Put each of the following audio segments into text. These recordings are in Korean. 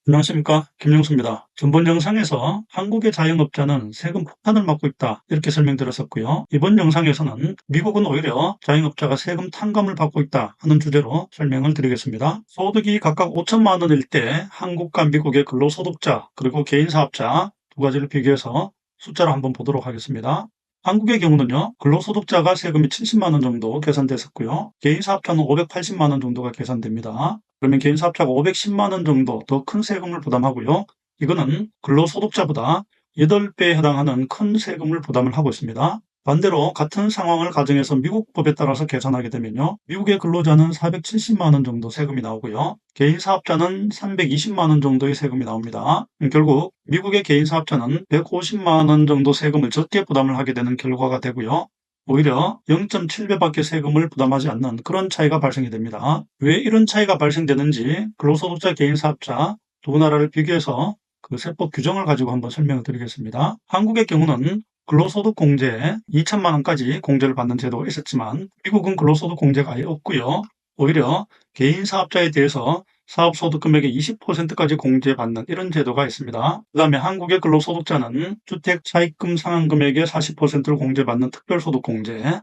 안녕하십니까, 김용수입니다. 전번 영상에서 한국의 자영업자는 세금 폭탄을 맞고 있다 이렇게 설명드렸었고요. 이번 영상에서는 미국은 오히려 자영업자가 세금 탕감을 받고 있다 하는 주제로 설명을 드리겠습니다. 소득이 각각 5천만 원일 때 한국과 미국의 근로소득자 그리고 개인사업자 두 가지를 비교해서 숫자로 한번 보도록 하겠습니다. 한국의 경우는요, 근로소득자가 세금이 70만 원 정도 계산됐었고요. 개인사업자는 580만 원 정도가 계산됩니다. 그러면 개인사업자가 510만 원 정도 더 큰 세금을 부담하고요. 이거는 근로소득자보다 8배에 해당하는 큰 세금을 부담을 하고 있습니다. 반대로 같은 상황을 가정해서 미국 법에 따라서 계산하게 되면요. 미국의 근로자는 470만 원 정도 세금이 나오고요. 개인사업자는 320만 원 정도의 세금이 나옵니다. 결국 미국의 개인사업자는 150만 원 정도 세금을 적게 부담을 하게 되는 결과가 되고요. 오히려 0.7배밖에 세금을 부담하지 않는 그런 차이가 발생이 됩니다. 왜 이런 차이가 발생되는지 근로소득자, 개인사업자 두 나라를 비교해서 그 세법 규정을 가지고 한번 설명을 드리겠습니다. 한국의 경우는 근로소득 공제 2천만 원까지 공제를 받는 제도가 있었지만 미국은 근로소득 공제가 아예 없고요. 오히려 개인사업자에 대해서 사업소득 금액의 20%까지 공제받는 이런 제도가 있습니다. 그 다음에 한국의 근로소득자는 주택 차입금 상환 금액의 40%를 공제받는 특별소득 공제,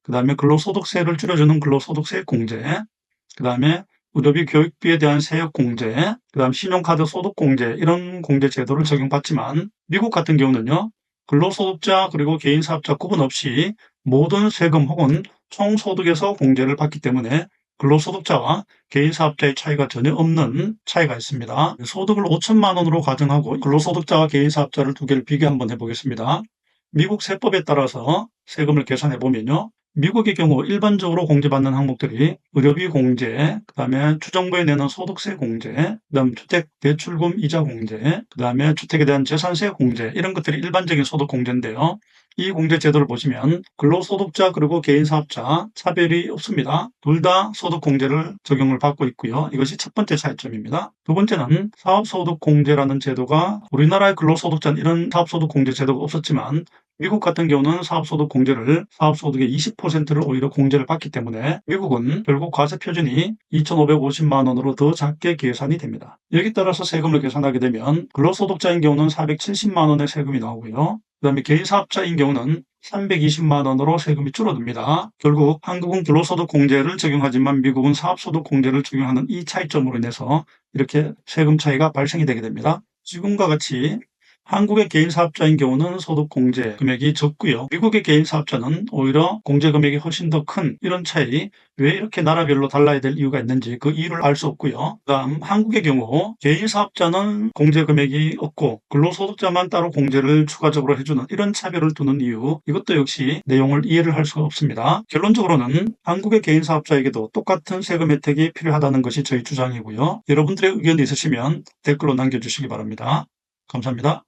그 다음에 근로소득세를 줄여주는 근로소득세 공제, 그 다음에 의료비 교육비에 대한 세액 공제, 그 다음 신용카드 소득 공제 이런 공제 제도를 적용받지만 미국 같은 경우는요. 근로소득자 그리고 개인사업자 구분 없이 모든 세금 혹은 총소득에서 공제를 받기 때문에 근로소득자와 개인사업자의 차이가 전혀 없는 차이가 있습니다. 소득을 5천만 원으로 가정하고 근로소득자와 개인사업자를 두 개를 비교 한번 해보겠습니다. 미국 세법에 따라서 세금을 계산해 보면요. 미국의 경우 일반적으로 공제받는 항목들이 의료비 공제, 그다음에 주정부에 내는 소득세 공제, 그다음 주택 대출금 이자 공제, 그다음에 주택에 대한 재산세 공제 이런 것들이 일반적인 소득 공제인데요. 이 공제 제도를 보시면 근로소득자 그리고 개인사업자 차별이 없습니다. 둘 다 소득 공제를 적용을 받고 있고요. 이것이 첫 번째 차이점입니다. 두 번째는 사업소득 공제라는 제도가 우리나라의 근로소득자는 이런 사업소득 공제 제도가 없었지만 미국 같은 경우는 사업소득 공제를 사업소득의 20%를 오히려 공제를 받기 때문에 미국은 결국 과세 표준이 2,550만 원으로 더 작게 계산이 됩니다. 여기 따라서 세금을 계산하게 되면 근로소득자인 경우는 470만 원의 세금이 나오고요. 그 다음에 개인사업자인 경우는 320만 원으로 세금이 줄어듭니다. 결국 한국은 근로소득 공제를 적용하지만 미국은 사업소득 공제를 적용하는 이 차이점으로 인해서 이렇게 세금 차이가 발생이 되게 됩니다. 지금과 같이 한국의 개인 사업자인 경우는 소득 공제 금액이 적고요. 미국의 개인 사업자는 오히려 공제 금액이 훨씬 더 큰 이런 차이, 왜 이렇게 나라별로 달라야 될 이유가 있는지 그 이유를 알 수 없고요. 그다음 한국의 경우 개인 사업자는 공제 금액이 없고 근로소득자만 따로 공제를 추가적으로 해주는 이런 차별을 두는 이유, 이것도 역시 내용을 이해를 할 수가 없습니다. 결론적으로는 한국의 개인 사업자에게도 똑같은 세금 혜택이 필요하다는 것이 저희 주장이고요. 여러분들의 의견이 있으시면 댓글로 남겨주시기 바랍니다. 감사합니다.